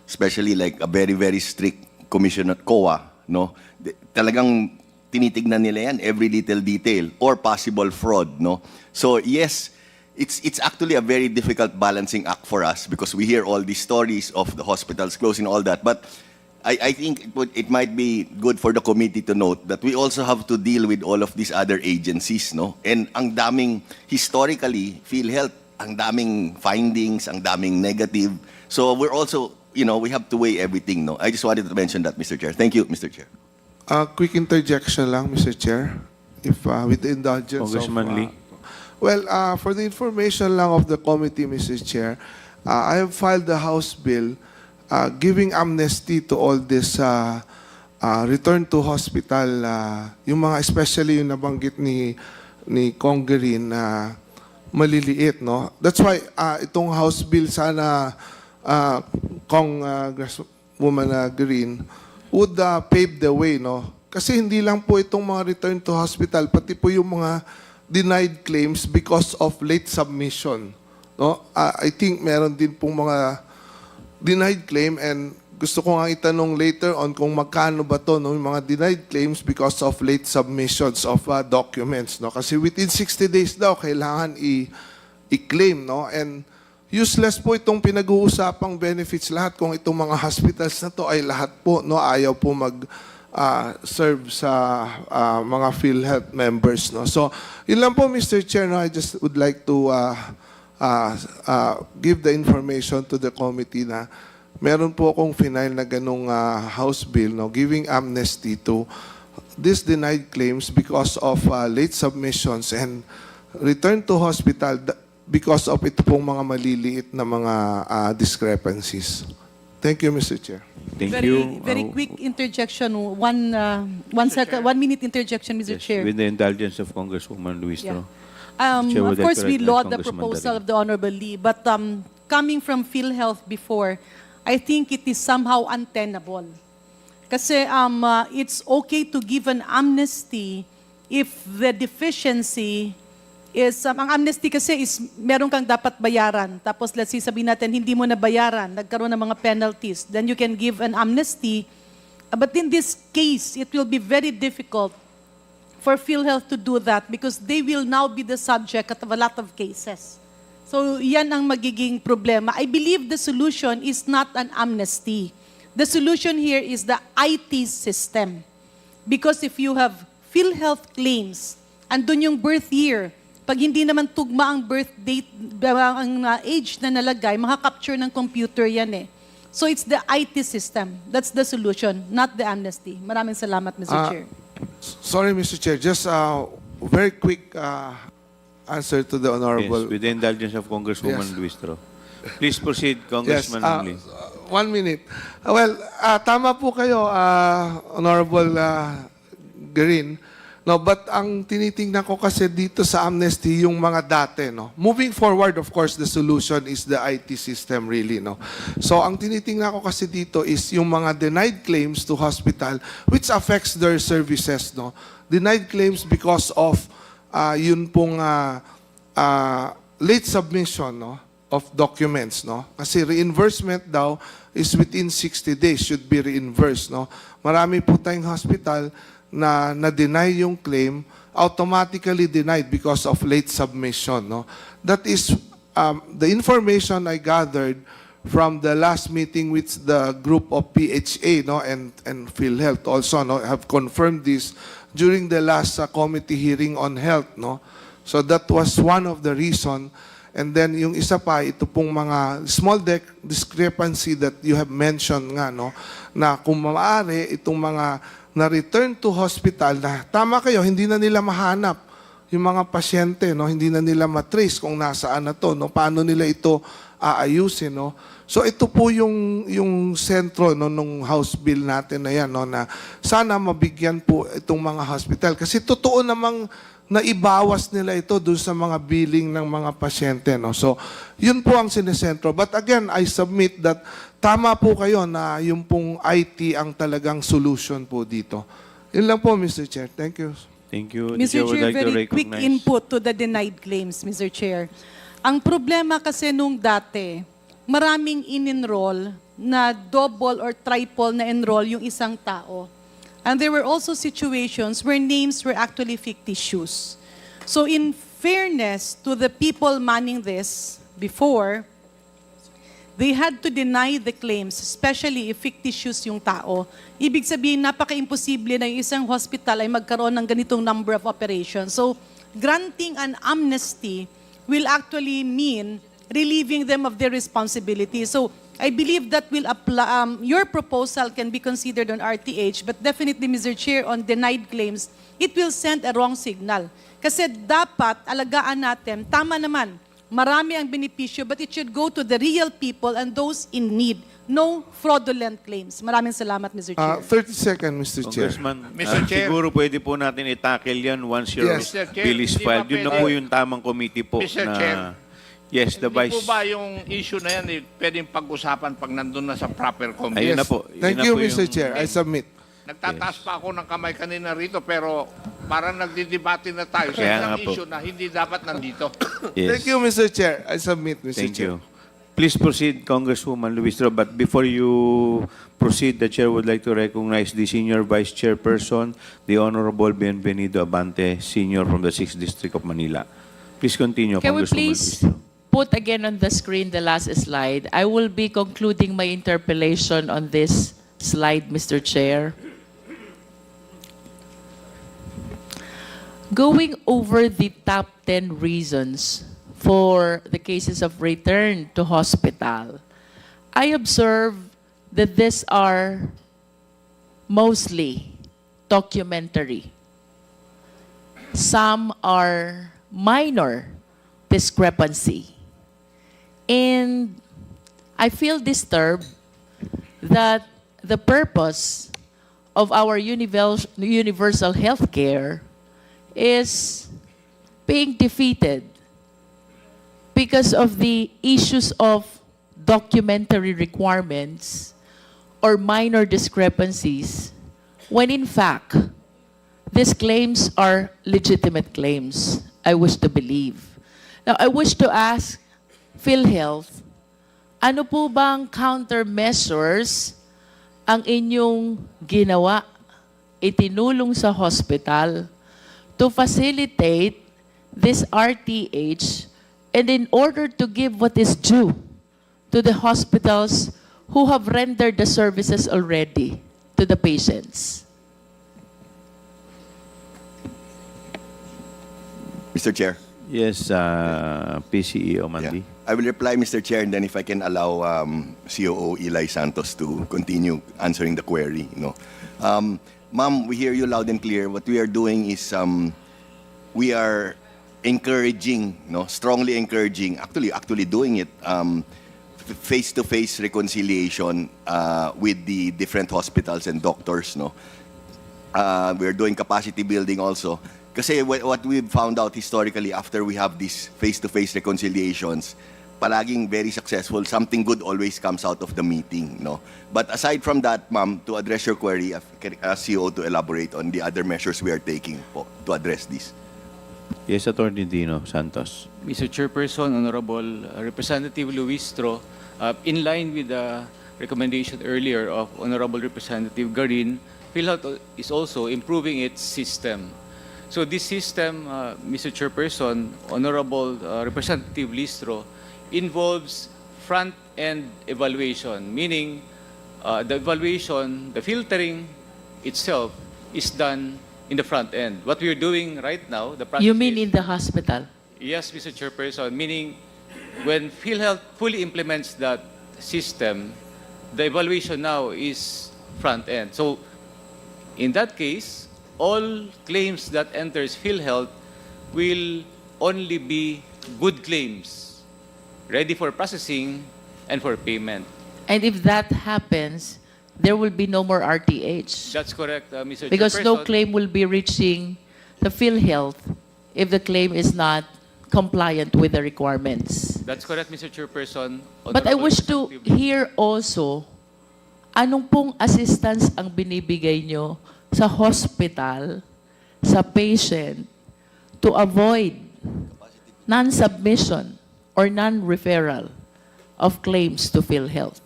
especially like a very, very strict commission at COA, no? Talagang tinitignan nila yan, every little detail, or possible fraud, no? So yes, it's actually a very difficult balancing act for us because we hear all these stories of the hospitals closing, all that, but I think it might be good for the committee to note that we also have to deal with all of these other agencies, no? And ang daming, historically, PhilHealth, ang daming findings, ang daming negative. So we're also, we have to weigh everything, no? I just wanted to mention that, Mr. Chair. Thank you, Mr. Chair. Quick interjection lang, Mr. Chair, if with the indulgence Congressman Lee. Well, for the information lang of the committee, Mr. Chair, I have filed the House bill giving amnesty to all this return to hospital, yung mga especially yung nabanggit ni Congressman na maliliit, no? That's why itong House bill sana Congresswoman Green would pave the way, no? Kasi hindi lang po itong mga return to hospital, pati po yung mga denied claims because of late submission, no? I think meron din pong mga denied claim, and gusto ko nga itanong later on kung magkano ba to, no, yung mga denied claims because of late submissions of documents, no? Kasi within 60 days daw kailangan i-claim, no? And useless po itong pinag-uusapang benefits lahat kung itong mga hospitals na to ay lahat po, no, ayaw po serve sa mga PhilHealth members, no? So yun lang po, Mr. Chair, no? I just would like to give the information to the committee na meron po akong final na ganung House bill, no, giving amnesty to these denied claims because of late submissions and return to hospital because of ito pong mga maliliit na mga discrepancies. Thank you, Mr. Chair. Thank you. Very quick interjection, 1 minute interjection, Mr. Yes, Chair. with the indulgence of Congresswoman Luis. Yeah. Chair would Of like course, to we recognize laud the Congressman proposal Darin. of the Honorable Lee, but coming from PhilHealth before, I think it is somehow untenable. Kasi it's okay to give an amnesty if the deficiency is, ang amnesty kasi is meron kang dapat bayaran. Tapos let's say sabihin natin, hindi mo na bayaran, nagkaroon ng mga penalties, then you can give an amnesty. But in this case, it will be very difficult for PhilHealth to do that because they will now be the subject of a lot of cases. So yan ang magiging problema. I believe the solution is not an amnesty. The solution here is the IT system. Because if you have PhilHealth claims, andun yung birth year, pag hindi naman tugma ang birth date, ang age na nalagay, maka-capture ng computer yan eh. So it's the IT system. That's the solution, not the amnesty. Maraming salamat, Mr. Chair. Sorry, Mr. Chair, just very quick answer to the Honorable. Yes, with the indulgence of Congresswoman Yes. Luis. Please proceed, Congressman Lee. 1 minute. Well, tama po kayo, Honorable Green. No, but ang tinitingnan ko kasi dito sa amnesty yung mga dati, no. Moving forward, of course, the solution is the IT system really, no. So ang tinitingnan ko kasi dito is yung mga denied claims to hospital which affects their services, no. Denied claims because of yun pong late submission, no, of documents, no. Kasi reimbursement daw is within 60 days should be reimbursed, no. Marami po tayong hospital na na-deny yung claim, automatically denied because of late submission, no. That is the information I gathered from the last meeting with the group of PHA, no, and PhilHealth also, no, have confirmed this during the last committee hearing on health, no. So that was one of the reason. And then yung isa pa, ito pong mga small discrepancy that you have mentioned nga, no, na kung maaari itong mga na-return to hospital na tama kayo, hindi na nila mahanap yung mga pasyente, no, hindi na nila matrace kung nasaan na to, no, paano nila ito aayusin, no. So ito po yung sentro, no, nung House bill natin na yan, no, na sana mabigyan po itong mga hospital kasi totoo namang naibawas nila ito doon sa mga billing ng mga pasyente, no. So yun po ang sinesentro. But again, I submit that tama po kayo na yung pong IT ang talagang solution po dito. Yun lang po, Mr. Chair. Thank you. Thank you. Mr. would Chair, like to very quick recognize- input to the denied claims, Mr. Chair. Ang problema kasi nung dati, maraming in-enroll na double or triple na enroll yung isang tao. And there were also situations where names were actually fictitious. So in fairness to the people manning this before, they had to deny the claims, especially if fictitious yung tao. Ibig sabihin, napaka-imposible na yung isang hospital ay magkaroon ng ganitong number of operations. So, granting an amnesty will actually mean relieving them of their responsibility. So, I believe that will apply, your proposal can be considered on RTH, but definitely, Mr. Chair, on denied claims, it will send a wrong signal. Kasi dapat alagaan natin, tama naman, marami ang benepisyo, but it should go to the real people and those in need. No fraudulent claims. Maraming salamat, Mr. Chair. 30 seconds, Mr. Chair. Congressman, Mr. Chair. siguro pwede po natin i-tackle yan once your Yes. Mr. Chair, bill is hindi ba filed. Yun na pwede- po yung tamang committee po Mr. na... Chair. Yes, the Hindi vice... po ba yung issue na yan pwedeng pag-usapan pag nandun na sa proper committee? Ayun na po. Yun Thank na you, po Mr. yung- Chair. I submit. Nagtataas pa ako ng kamay kanina rito pero parang nagdidebate na tayo sa Kaya isang nga po. issue na hindi dapat nandito. Yes. Thank you, Mr. Chair. I submit, Mr. Thank Chair. you. Please proceed, Congresswoman Luistro. But before you proceed, the Chair would like to recognize the Senior Vice Chairperson, the Honorable Bienvenido Abante, Senior from the 6th District of Manila. Please continue, Can we Congresswoman please Luistro. put again on the screen the last slide? I will be concluding my interpellation on this slide, Mr. Chair. Going over the top 10 reasons for the cases of return to hospital, I observe that these are mostly documentary. Some are minor discrepancy. And I feel disturbed that the purpose of our universal health care is being defeated because of the issues of documentary requirements or minor discrepancies, when in fact, these claims are legitimate claims, I wish to believe. Now, I wish to ask PhilHealth, ano po bang countermeasures ang inyong ginawa, itinulong sa hospital to facilitate this RTH and in order to give what is due to the hospitals who have rendered the services already to the patients? Mr. Chair. Yes, PCE Omandi. I will reply, Mr. Chair, and then if I can allow COO Eli Santos to continue answering the query. Ma'am, we hear you loud and clear. What we are doing is we are encouraging, strongly encouraging, actually doing it, face-to-face reconciliation with the different hospitals and doctors. We are doing capacity building also. Kasi what we've found out historically after we have these face-to-face reconciliations, palaging very successful. Something good always comes out of the meeting. But aside from that, ma'am, to address your query, can ask CEO to elaborate on the other measures we are taking po to address this. Yes, Attorney Dino Santos. Mr. Chairperson, Honorable Representative Luistro, in line with the recommendation earlier of Honorable Representative Garin, PhilHealth is also improving its system. So this system, Mr. Chairperson, Honorable Representative Listro, involves front-end evaluation, meaning the evaluation, the filtering itself is done in the front end. What we are doing right now, the process You mean is- in the hospital? Yes, Mr. Chairperson, meaning when PhilHealth fully implements that system, the evaluation now is front end. So in that case, all claims that enters PhilHealth will only be good claims, ready for processing and for payment. And if that happens, there will be no more RTH. That's correct, Mr. Because no Chairperson. claim will be reaching the PhilHealth if the claim is not compliant with the requirements. That's correct, Mr. Chairperson. But I Honorable wish to Representative- hear also, anong pong assistance ang binibigay nyo sa hospital, sa patient, to avoid non-submission or non-referral of claims to PhilHealth?